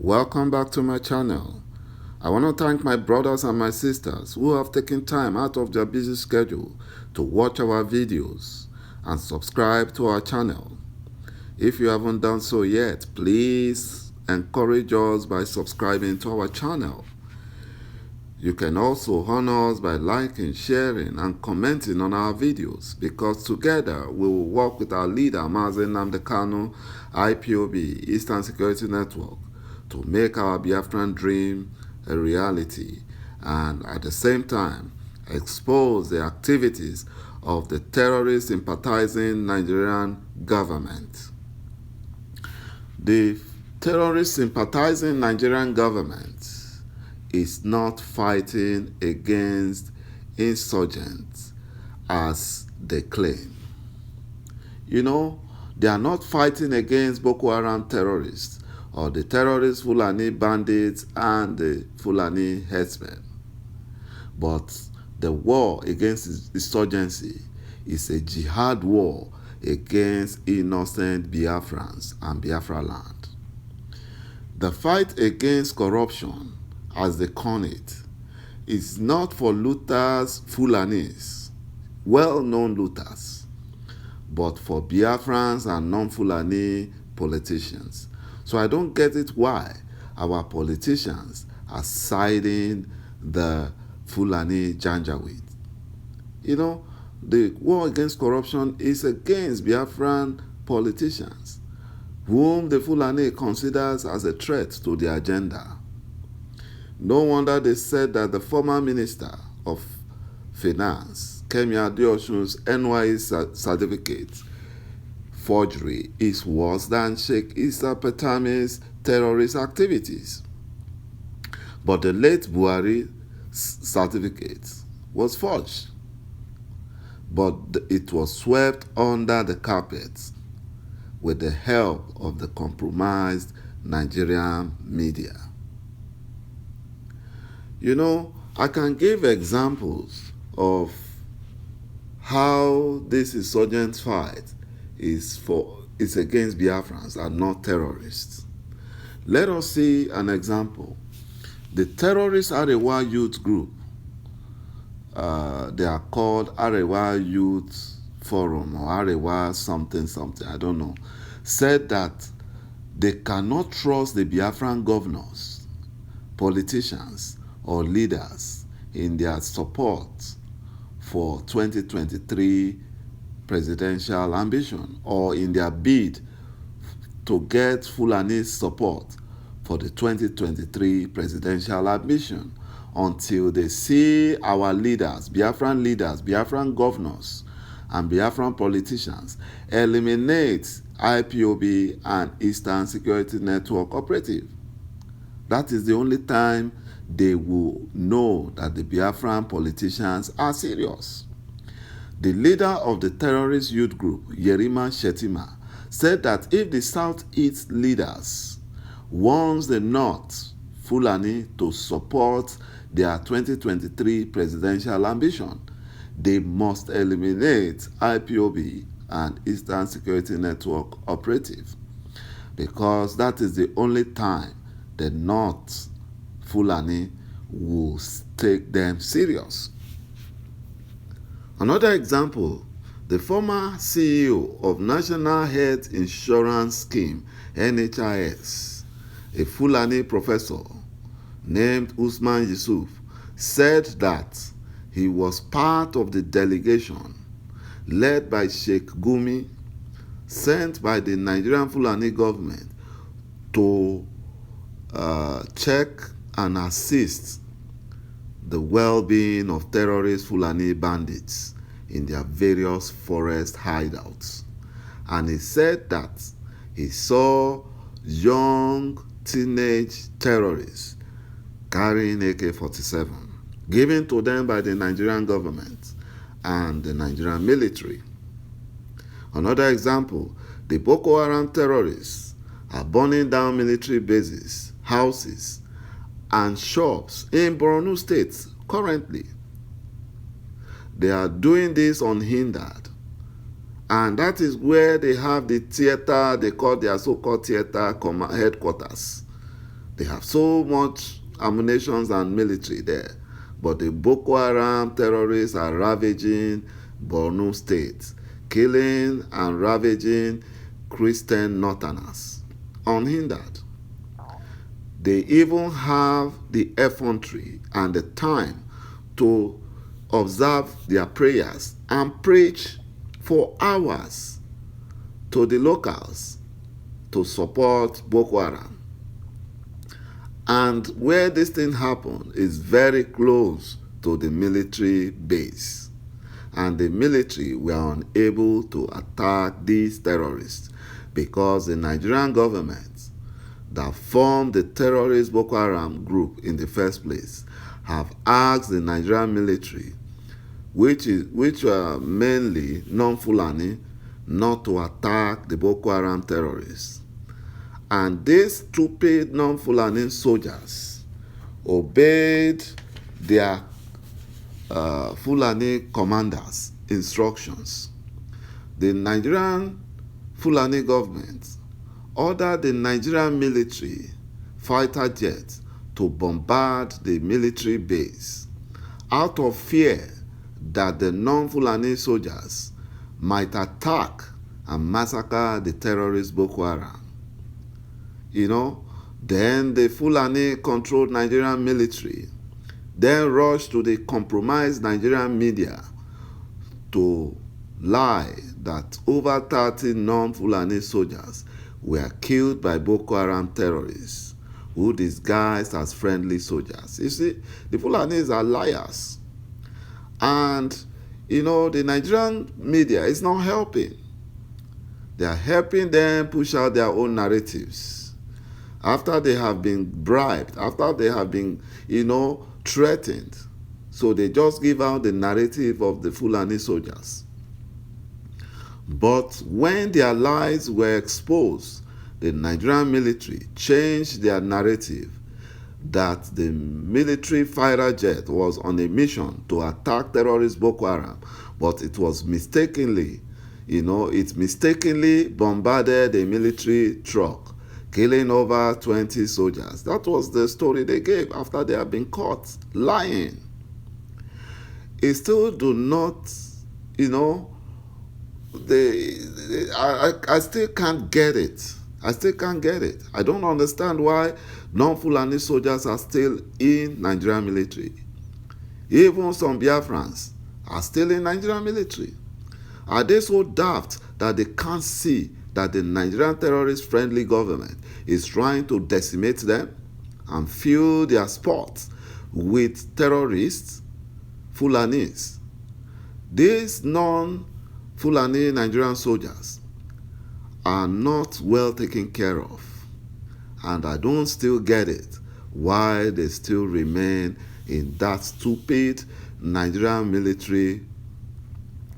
Welcome back to my channel. I want to thank my brothers and my sisters who have taken time out of their busy schedule to watch our videos and subscribe to our channel. If you haven't done so yet, please encourage us by subscribing to our channel. You can also honor us by liking, sharing, and commenting on our videos because together we will work with our leader, Mazen Nnamdi Kanu, IPOB, Eastern Security Network, to make our Biafran dream a reality and at the same time expose the activities of the terrorist sympathizing Nigerian government. The terrorist sympathizing Nigerian government is not fighting against insurgents as they claim. You know, they are not fighting against Boko Haram terrorists or the terrorist Fulani bandits and the Fulani herdsmen. But the war against insurgency is a jihad war against innocent Biafrans and Biafra land. The fight against corruption, as they call it, is not for looters, Fulanis, well-known looters, but for Biafrans and non-Fulani politicians. So I don't get it why our politicians are siding the Fulani Janjaweed. You know, the war against corruption is against Biafran politicians, whom the Fulani considers as a threat to their agenda. No wonder they said that the former Minister of Finance, Kemi Adeosun's NYE certificate forgery is worse than Sheikh Issa Petami's terrorist activities. But the late Buhari's certificate was forged, but it was swept under the carpet with the help of the compromised Nigerian media. You know, I can give examples of how this insurgent fight is against Biafrans and not terrorists. Let us see an example. The terrorist Arewa youth group, they are called Arewa Youth Forum or Arewa something, I don't know, said that they cannot trust the Biafran governors, politicians, or leaders in their support for 2023 presidential ambition or in their bid to get Fulani's support for the 2023 presidential ambition until they see our leaders, Biafran governors, and Biafran politicians eliminate IPOB and Eastern Security Network operative. That is the only time they will know that the Biafran politicians are serious. The leader of the terrorist youth group, Yerima Shetima, said that if the Southeast leaders want the North, Fulani, to support their 2023 presidential ambition, they must eliminate IPOB and Eastern Security Network operative, because that is the only time the North, Fulani, will take them serious. Another example, the former CEO of National Health Insurance Scheme, NHIS, a Fulani professor named Usman Yusuf, said that he was part of the delegation led by Sheikh Gumi, sent by the Nigerian Fulani government to check and assist the well-being of terrorist Fulani bandits in their various forest hideouts. And he said that he saw young teenage terrorists carrying AK-47 given to them by the Nigerian government and the Nigerian military. Another example, the Boko Haram terrorists are burning down military bases, houses, and shops in Borno State currently. They are doing this unhindered. And that is where they have the theater, they call their so-called theater headquarters. They have so much ammunition and military there. But the Boko Haram terrorists are ravaging Borno State, killing and ravaging Christian northerners unhindered. They even have the effrontery and the time to observe their prayers and preach for hours to the locals to support Boko Haram. And where this thing happened is very close to the military base. And the military were unable to attack these terrorists because the Nigerian government that formed the terrorist Boko Haram group in the first place have asked the Nigerian military, which were mainly non-Fulani, not to attack the Boko Haram terrorists. And these stupid non-Fulani soldiers obeyed their Fulani commanders' instructions. The Nigerian Fulani government ordered the Nigerian military fighter jets to bombard the military base out of fear that the non-Fulani soldiers might attack and massacre the terrorist Boko Haram. Then the Fulani-controlled Nigerian military then rushed to the compromised Nigerian media to lie that over 30 non-Fulani soldiers were killed by Boko Haram terrorists who disguised as friendly soldiers. You see, the Fulanis are liars. And, the Nigerian media is not helping. They are helping them push out their own narratives. After they have been bribed, after they have been, threatened. So they just give out the narrative of the Fulani soldiers. But when their lies were exposed, the Nigerian military changed their narrative that the military fighter jet was on a mission to attack terrorist Boko Haram, but it was mistakenly, it mistakenly bombarded a military truck, killing over 20 soldiers. That was the story they gave after they had been caught lying. It still do not, I still can't get it. I still can't get it. I don't understand why non-Fulani soldiers are still in Nigerian military. Even some Biafrans are still in Nigerian military. Are they so daft that they can't see that the Nigerian terrorist-friendly government is trying to decimate them and fill their spots with terrorists, Fulanis? These non-Fulani Nigerian soldiers are not well taken care of. And I don't still get it why they still remain in that stupid Nigerian military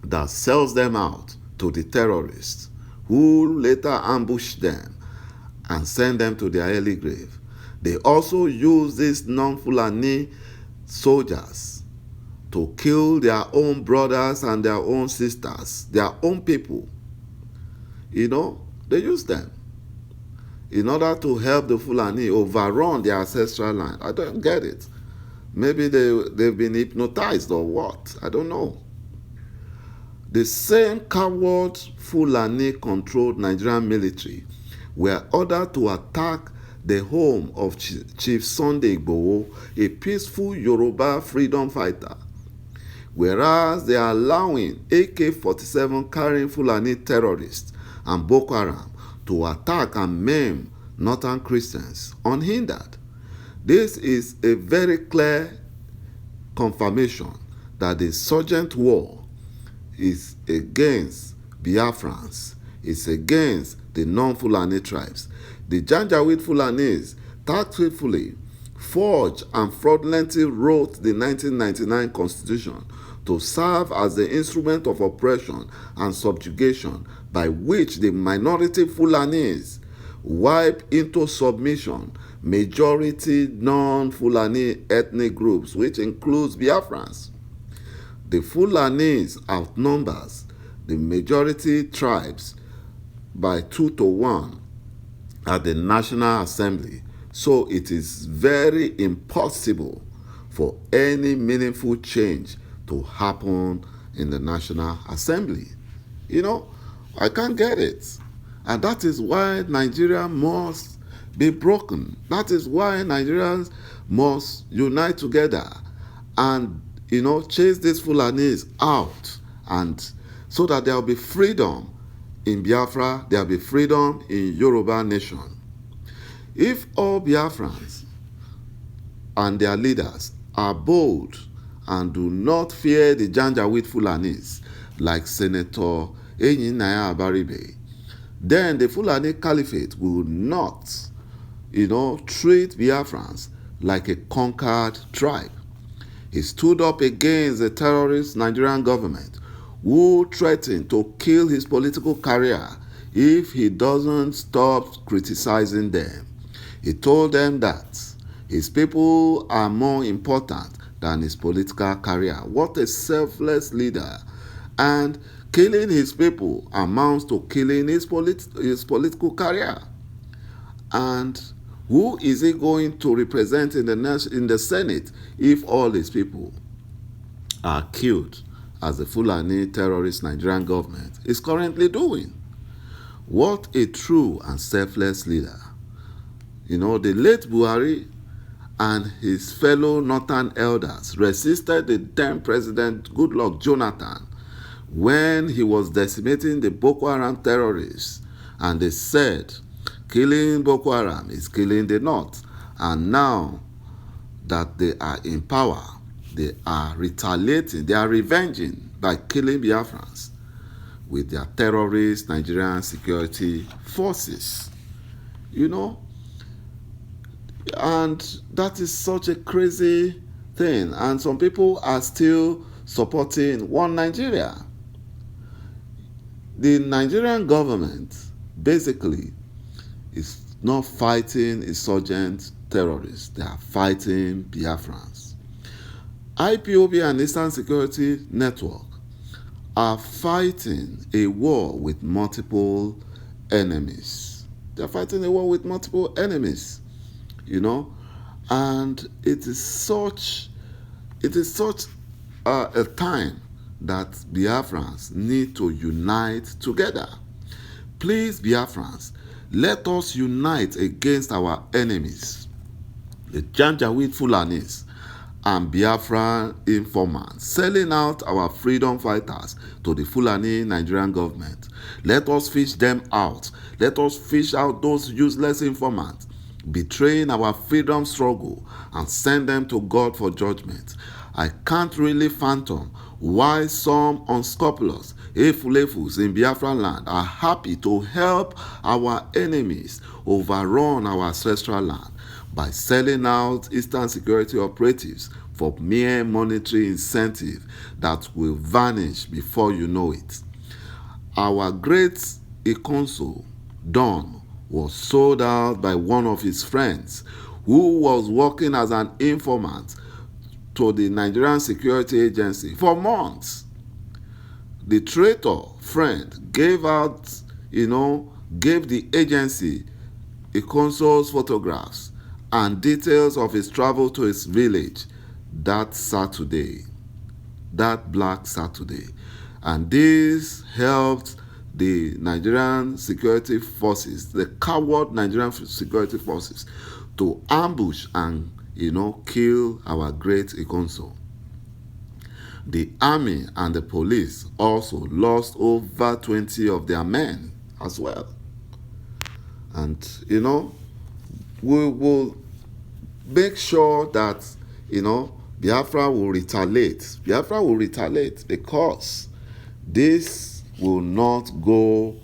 that sells them out to the terrorists who later ambush them and send them to their early grave. They also use these non-Fulani soldiers to kill their own brothers and their own sisters, their own people. They use them in order to help the Fulani overrun their ancestral land. I don't get it. Maybe they've been hypnotized or what? I don't know. The same coward Fulani-controlled Nigerian military were ordered to attack the home of Chief Sunday Igboho, a peaceful Yoruba freedom fighter, whereas they are allowing AK-47 carrying Fulani terrorists and Boko Haram to attack and maim northern Christians unhindered. This is a very clear confirmation that the insurgent war is against Biafrans, is against the non-Fulani tribes. The Janjaweed Fulanis tactfully forged and fraudulently wrote the 1999 Constitution to serve as the instrument of oppression and subjugation by which the minority Fulanis wipe into submission majority non-Fulani ethnic groups, which includes Biafrans. The Fulanis outnumbers the majority tribes by 2-1 at the National Assembly So it is very impossible for any meaningful change to happen in the National Assembly. You know, I can't get it. And that is why Nigeria must be broken. That is why Nigerians must unite together and, chase these Fulanis out, and so that there will be freedom in Biafra, there will be freedom in Yoruba nation. If all Biafrans and their leaders are bold and do not fear the Janjaweed Fulanis like Senator Enyinnaya Abaribe, then the Fulani Caliphate will not, treat Biafrans like a conquered tribe. He stood up against the terrorist Nigerian government who threatened to kill his political career if he doesn't stop criticizing them. He told them that his people are more important than his political career. What a selfless leader. And killing his people amounts to killing his political career. And who is he going to represent in the Senate if all his people are killed, as the Fulani terrorist Nigerian government is currently doing? What a true and selfless leader. The late Buhari and his fellow northern elders resisted the then President Goodluck Jonathan when he was decimating the Boko Haram terrorists, and they said killing Boko Haram is killing the North. And now that they are in power, they are retaliating, they are revenging by killing Biafrans with their terrorist Nigerian security forces. And that is such a crazy thing. And some people are still supporting one Nigeria. The Nigerian government basically is not fighting insurgent terrorists. They are fighting Biafrans. IPOB and Eastern Security Network are fighting a war with multiple enemies. They are fighting a war with multiple enemies. And it is such a time that Biafrans need to unite together. Please, Biafrans, let us unite against our enemies, the Janjaweed Fulanis and Biafran informants selling out our freedom fighters to the Fulani Nigerian government. Let us fish them out. Let us fish out those useless informants betraying our freedom struggle and send them to God for judgment. I can't really fathom why some unscrupulous Efulefus in Biafra land are happy to help our enemies overrun our ancestral land by selling out Eastern security operatives for mere monetary incentive that will vanish before you know it. Our great Ikonso, Don, was sold out by one of his friends who was working as an informant to the Nigerian Security Agency for months. The traitor friend gave the agency Ikonso's photographs and details of his travel to his village that Black Saturday. And this helped the Nigerian security forces, the coward Nigerian security forces, to ambush and, kill our great Ikonso. The army and the police also lost over 20 of their men as well. And, we will make sure that, Biafra will retaliate. Biafra will retaliate because this will not go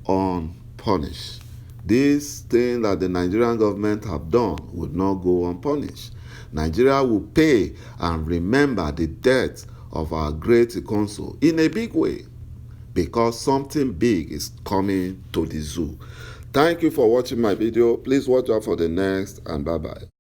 unpunished. This thing that the Nigerian government have done will not go unpunished. Nigeria will pay and remember the death of our great Ikonso in a big way, because something big is coming to the zoo. Thank you for watching my video. Please watch out for the next, and bye-bye.